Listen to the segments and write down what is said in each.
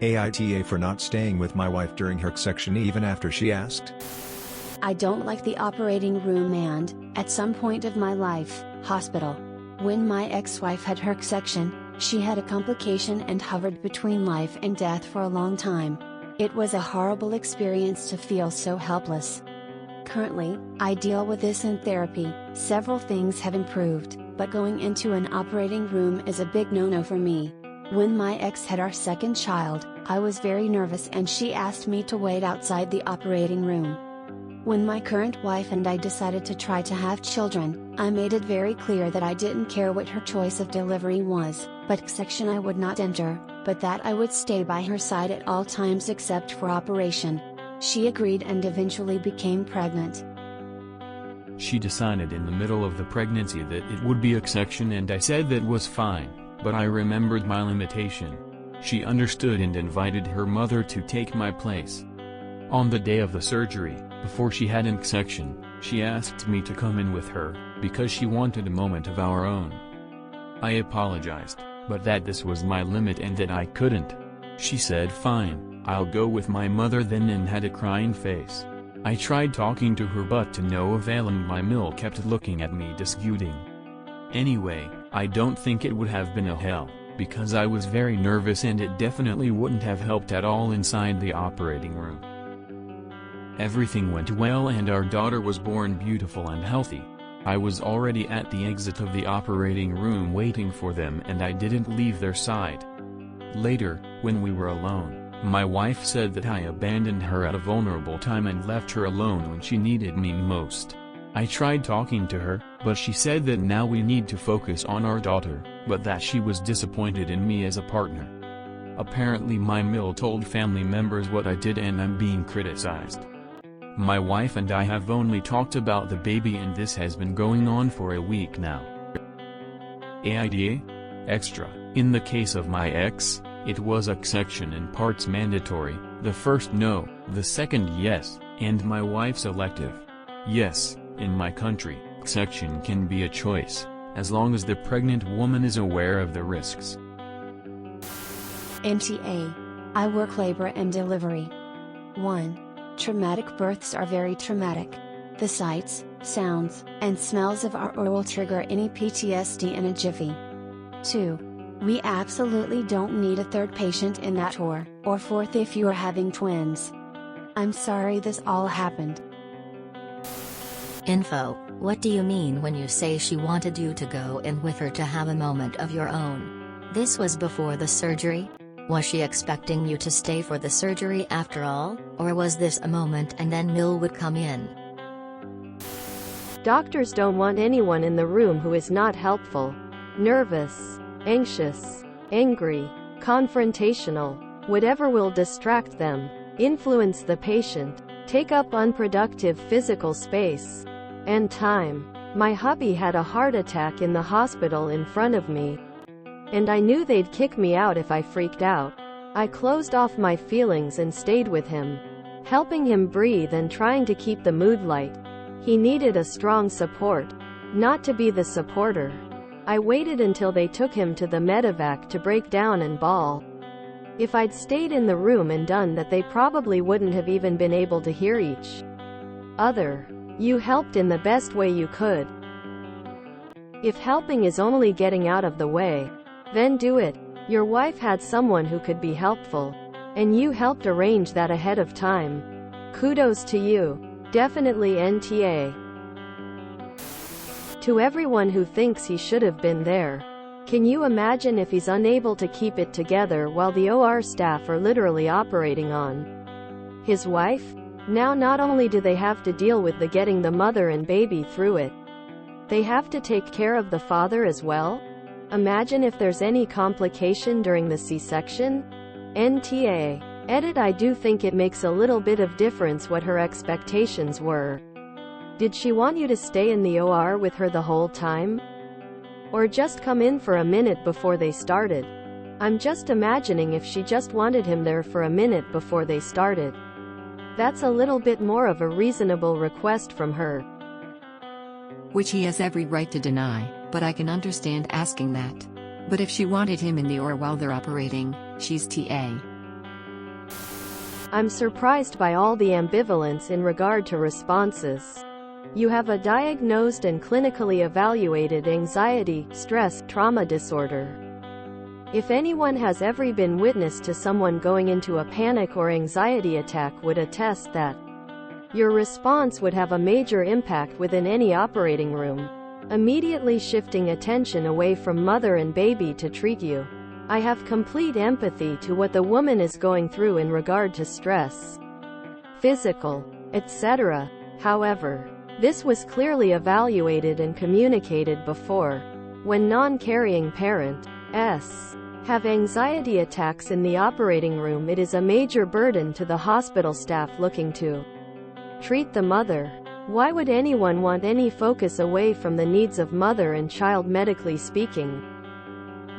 AITA for not staying with my wife during her section even after she asked. I don't like the operating room and, at some point of my life, hospital. When my ex-wife had her section, she had a complication and hovered between life and death for a long time. It was a horrible experience to feel so helpless. Currently, I deal with this in therapy. Several things have improved, but going into an operating room is a big no-no for me. When my ex had our second child, I was very nervous and she asked me to wait outside the operating room. When my current wife and I decided to try to have children, I made it very clear that I didn't care what her choice of delivery was, but section I would not enter, but that I would stay by her side at all times except for operation. She agreed and eventually became pregnant. She decided in the middle of the pregnancy that it would be a section and I said that was fine, but I remembered my limitation. She understood and invited her mother to take my place. On the day of the surgery, before she had an section, she asked me to come in with her, because she wanted a moment of our own. I apologized, but that this was my limit and that I couldn't. She said fine, I'll go with my mother then and had a crying face. I tried talking to her but to no avail and my mill kept looking at me disputing. Anyway, I don't think it would have been a hell, because I was very nervous and it definitely wouldn't have helped at all inside the operating room. Everything went well and our daughter was born beautiful and healthy. I was already at the exit of the operating room waiting for them and I didn't leave their side. Later, when we were alone, my wife said that I abandoned her at a vulnerable time and left her alone when she needed me most. I tried talking to her, but she said that now we need to focus on our daughter, but that she was disappointed in me as a partner. Apparently my mill told family members what I did and I'm being criticized. My wife and I have only talked about the baby and this has been going on for a week now. AITA? Extra. In the case of my ex, it was a section in parts mandatory, the first no, the second yes, and my wife's elective. Yes, in my country, section can be a choice, as long as the pregnant woman is aware of the risks. NTA. I work labor and delivery. 1. Traumatic births are very traumatic. The sights, sounds, and smells of our OR will trigger any PTSD in a jiffy. 2. We absolutely don't need a third patient in that OR, or fourth if you are having twins. I'm sorry this all happened. Info: what do you mean when you say she wanted you to go in with her to have a moment of your own? This was before the surgery? Was she expecting you to stay for the surgery after all, or was this a moment and then Mill would come in? Doctors don't want anyone in the room who is not helpful, nervous, anxious, angry, confrontational, whatever will distract them, influence the patient, take up unproductive physical space and time. My hubby had a heart attack in the hospital in front of me. And I knew they'd kick me out if I freaked out. I closed off my feelings and stayed with him, helping him breathe and trying to keep the mood light. He needed a strong support, not to be the supporter. I waited until they took him to the medevac to break down and bawl. If I'd stayed in the room and done that, they probably wouldn't have even been able to hear each other. You helped in the best way you could. If helping is only getting out of the way, then do it. Your wife had someone who could be helpful, and you helped arrange that ahead of time. Kudos to you. Definitely NTA. To everyone who thinks he should have been there. Can you imagine if he's unable to keep it together while the OR staff are literally operating on his wife? Now not only do they have to deal with the getting the mother and baby through it, they have to take care of the father as well? Imagine if there's any complication during the C-section? NTA. Edit. I do think it makes a little bit of difference what her expectations were. Did she want you to stay in the OR with her the whole time? Or just come in for a minute before they started? I'm just imagining if she just wanted him there for a minute before they started. That's a little bit more of a reasonable request from her. Which he has every right to deny, but I can understand asking that. But if she wanted him in the OR while they're operating, she's TA. I'm surprised by all the ambivalence in regard to responses. You have a diagnosed and clinically evaluated anxiety, stress, trauma disorder. If anyone has ever been witness to someone going into a panic or anxiety attack would attest that your response would have a major impact within any operating room, immediately shifting attention away from mother and baby to treat you. I have complete empathy to what the woman is going through in regard to stress, physical, etc. However, this was clearly evaluated and communicated before. When non-carrying parents have anxiety attacks in the operating room, it is a major burden to the hospital staff looking to treat the mother. Why would anyone want any focus away from the needs of mother and child medically speaking?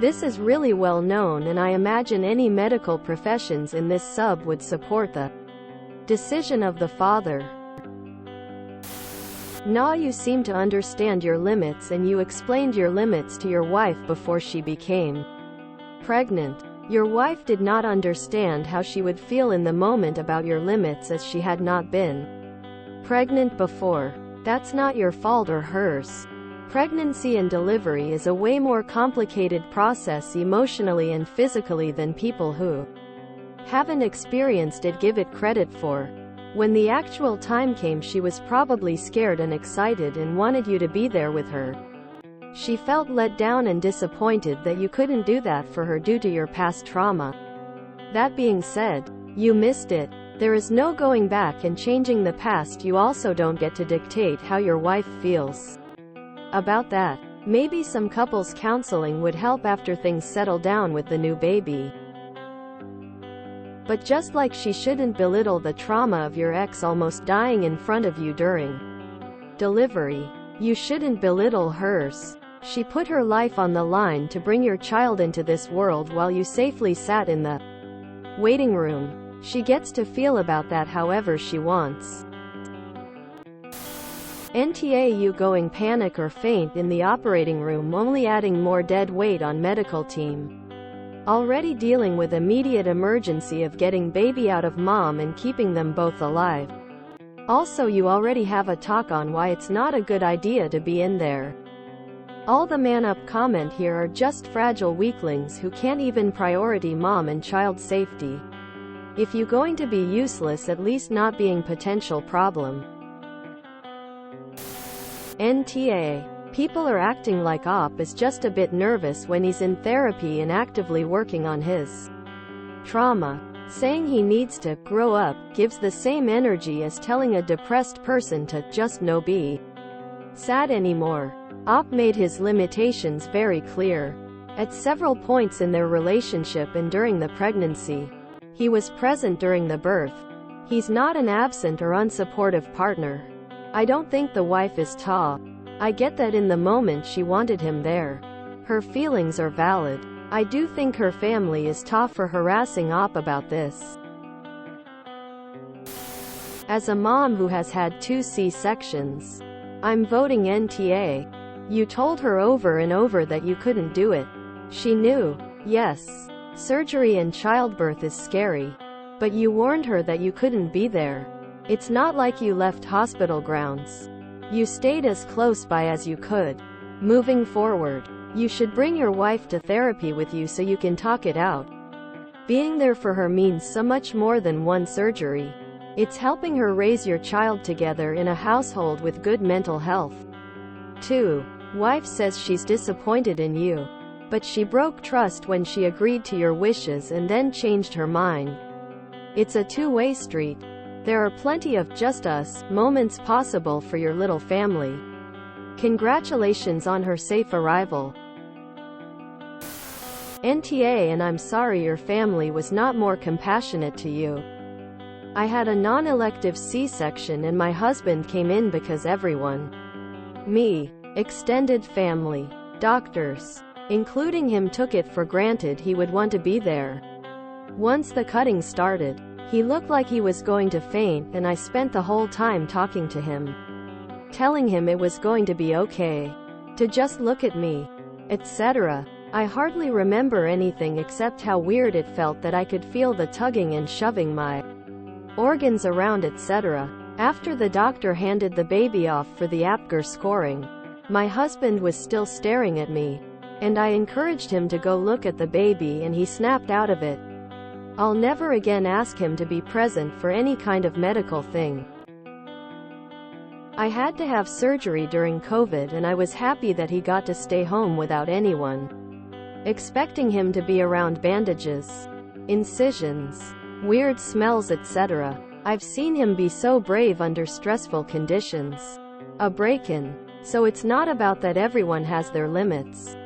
This is really well known, and I imagine any medical professions in this sub would support the decision of the father. Now you seem to understand your limits, and you explained your limits to your wife before she became pregnant. Your wife did not understand how she would feel in the moment about your limits, as she had not been pregnant before. That's not your fault or hers. Pregnancy and delivery is a way more complicated process emotionally and physically than people who haven't experienced it give it credit for. When the actual time came, she was probably scared and excited and wanted you to be there with her. She felt let down and disappointed that you couldn't do that for her due to your past trauma. That being said, you missed it. There is no going back and changing the past. You also don't get to dictate how your wife feels about that. Maybe some couples counseling would help after things settle down with the new baby. But just like she shouldn't belittle the trauma of your ex almost dying in front of you during delivery, you shouldn't belittle hers. She put her life on the line to bring your child into this world while you safely sat in the waiting room. She gets to feel about that however she wants. NTA, you going panic or faint in the operating room, only adding more dead weight on medical team. Already dealing with immediate emergency of getting baby out of mom and keeping them both alive. Also, you already have a talk on why it's not a good idea to be in there. All the man up comment here are just fragile weaklings who can't even priority mom and child safety. If you going to be useless, at least not being potential problem. NTA. People are acting like Op is just a bit nervous when he's in therapy and actively working on his trauma. Saying he needs to grow up gives the same energy as telling a depressed person to just no be sad anymore. Op made his limitations very clear. At several points in their relationship and during the pregnancy, he was present during the birth. He's not an absent or unsupportive partner. I don't think the wife is tough. I get that in the moment she wanted him there. Her feelings are valid. I do think her family is tough for harassing Op about this. As a mom who has had 2 C-sections, I'm voting NTA. You told her over and over that you couldn't do it. She knew. Yes, surgery and childbirth is scary. But you warned her that you couldn't be there. It's not like you left hospital grounds. You stayed as close by as you could. Moving forward, you should bring your wife to therapy with you so you can talk it out. Being there for her means so much more than one surgery. It's helping her raise your child together in a household with good mental health. 2. Wife says she's disappointed in you. But she broke trust when she agreed to your wishes and then changed her mind. It's a two-way street. There are plenty of just us moments possible for your little family. Congratulations on her safe arrival. NTA, and I'm sorry your family was not more compassionate to you. I had a non-elective C-section and my husband came in because everyone, me, extended family, doctors, including him, took it for granted he would want to be there. Once the cutting started, he looked like he was going to faint, and I spent the whole time talking to him, telling him it was going to be okay, to just look at me, etc. I hardly remember anything except how weird it felt that I could feel the tugging and shoving my organs around, etc. After the doctor handed the baby off for the APGAR scoring, my husband was still staring at me, and I encouraged him to go look at the baby and he snapped out of it. I'll never again ask him to be present for any kind of medical thing. I had to have surgery during COVID and I was happy that he got to stay home without anyone expecting him to be around bandages, incisions, weird smells, etc. I've seen him be so brave under stressful conditions. A break-in. So it's not about that, everyone has their limits.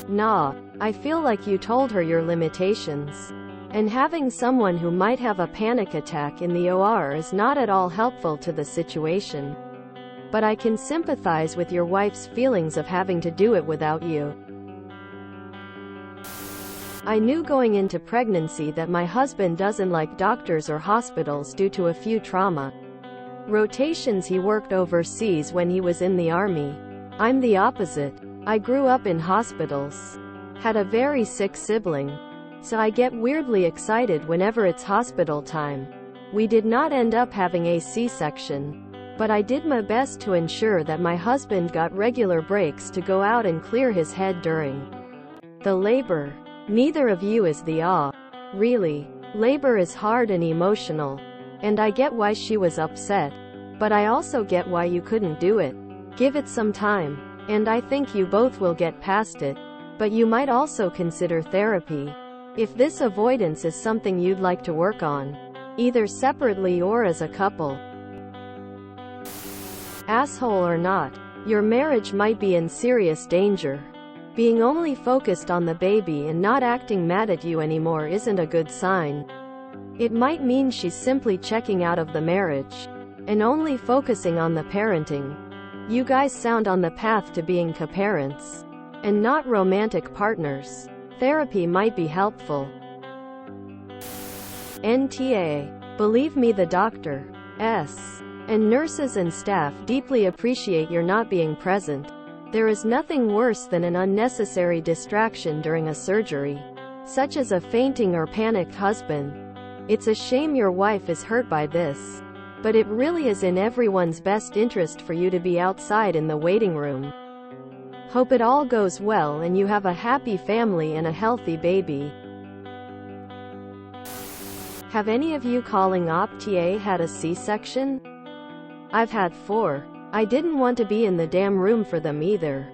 Nah, I feel like you told her your limitations. And having someone who might have a panic attack in the OR is not at all helpful to the situation. But I can sympathize with your wife's feelings of having to do it without you. I knew going into pregnancy that my husband doesn't like doctors or hospitals due to a few trauma rotations he worked overseas when he was in the army. I'm the opposite. I grew up in hospitals. Had a very sick sibling. So I get weirdly excited whenever it's hospital time. We did not end up having a C-section, but I did my best to ensure that my husband got regular breaks to go out and clear his head during the labor. Neither of you is the really. Labor is hard and emotional. And I get why she was upset. But I also get why you couldn't do it. Give it some time. And I think you both will get past it. But you might also consider therapy. If this avoidance is something you'd like to work on, either separately or as a couple. Asshole or not, your marriage might be in serious danger. Being only focused on the baby and not acting mad at you anymore isn't a good sign. It might mean she's simply checking out of the marriage and only focusing on the parenting. You guys sound on the path to being co-parents and not romantic partners. Therapy might be helpful. NTA. Believe me, the doctors and nurses and staff deeply appreciate your not being present. There is nothing worse than an unnecessary distraction during a surgery, such as a fainting or panicked husband. It's a shame your wife is hurt by this, but it really is in everyone's best interest for you to be outside in the waiting room. Hope it all goes well and you have a happy family and a healthy baby. Have any of you calling APTA had a C-section? I've had 4. I didn't want to be in the damn room for them either.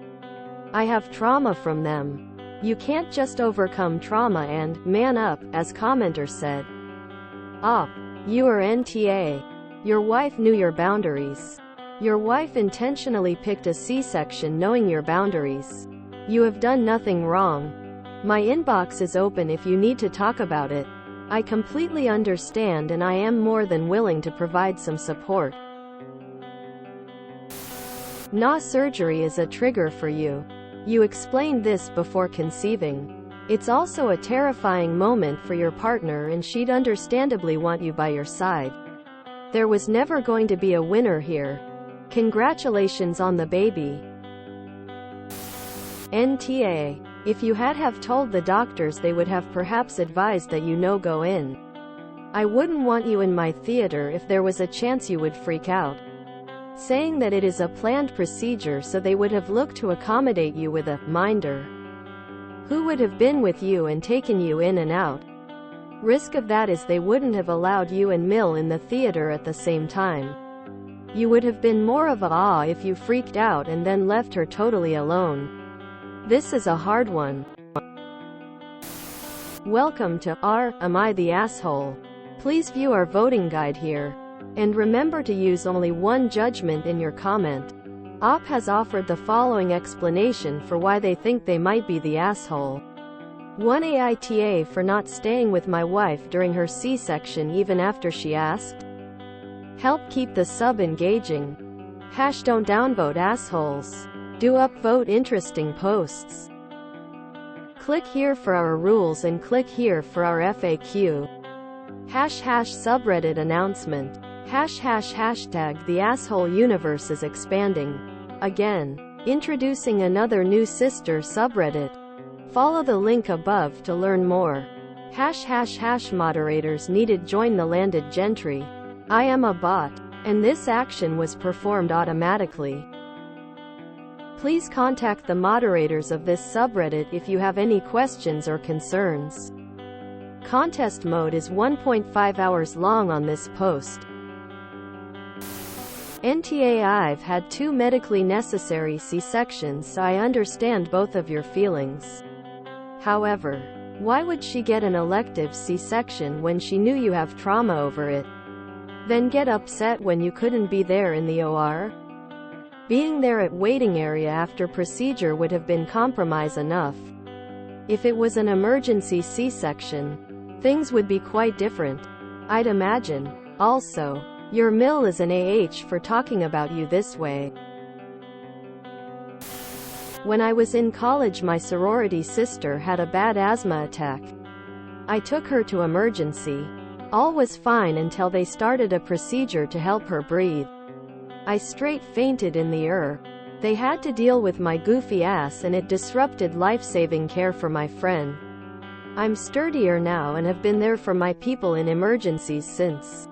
I have trauma from them. You can't just overcome trauma and man up, as commenter said. You are NTA. Your wife knew your boundaries. Your wife intentionally picked a C-section knowing your boundaries. You have done nothing wrong. My inbox is open if you need to talk about it. I completely understand and I am more than willing to provide some support. Nah, surgery is a trigger for you. You explained this before conceiving. It's also a terrifying moment for your partner and she'd understandably want you by your side. There was never going to be a winner here. Congratulations on the baby. NTA. If you had have told the doctors, they would have perhaps advised that you no go in. I wouldn't want you in my theater if there was a chance you would freak out. Saying that it is a planned procedure, so they would have looked to accommodate you with a minder who would have been with you and taken you in and out. Risk of that is they wouldn't have allowed you and Mill in the theater at the same time. You would have been more of a if you freaked out and then left her totally alone. This is a hard one. Welcome to Am I the Asshole? Please view our voting guide here. And remember to use only one judgment in your comment. OP has offered the following explanation for why they think they might be the asshole. 1. AITA for not staying with my wife during her C-section even after she asked. Help keep the sub engaging. # don't downvote assholes. Do upvote interesting posts. Click here for our rules and click here for our FAQ. ## subreddit announcement. ## the asshole universe is expanding. Again. Introducing another new sister subreddit. Follow the link above to learn more. ## moderators needed join the landed gentry. I am a bot, and this action was performed automatically. Please contact the moderators of this subreddit if you have any questions or concerns. Contest mode is 1.5 hours long on this post. NTA, I've had 2 medically necessary C-sections, so I understand both of your feelings. However, why would she get an elective C-section when she knew you have trauma over it? Then get upset when you couldn't be there in the OR? Being there at waiting area after procedure would have been compromise enough. If it was an emergency C-section, things would be quite different, I'd imagine. Also, your mill is an AH for talking about you this way. When I was in college, my sorority sister had a bad asthma attack. I took her to emergency. All was fine until they started a procedure to help her breathe. I straight fainted in the ER. They had to deal with my goofy ass and it disrupted life-saving care for my friend. I'm sturdier now and have been there for my people in emergencies since.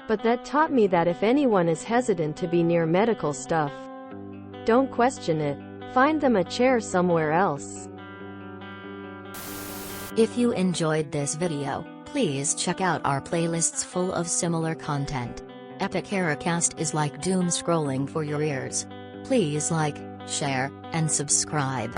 But that taught me that if anyone is hesitant to be near medical stuff, don't question it. Find them a chair somewhere else. If you enjoyed this video, please check out our playlists full of similar content. Epic Haircast is like doom scrolling for your ears. Please like, share, and subscribe.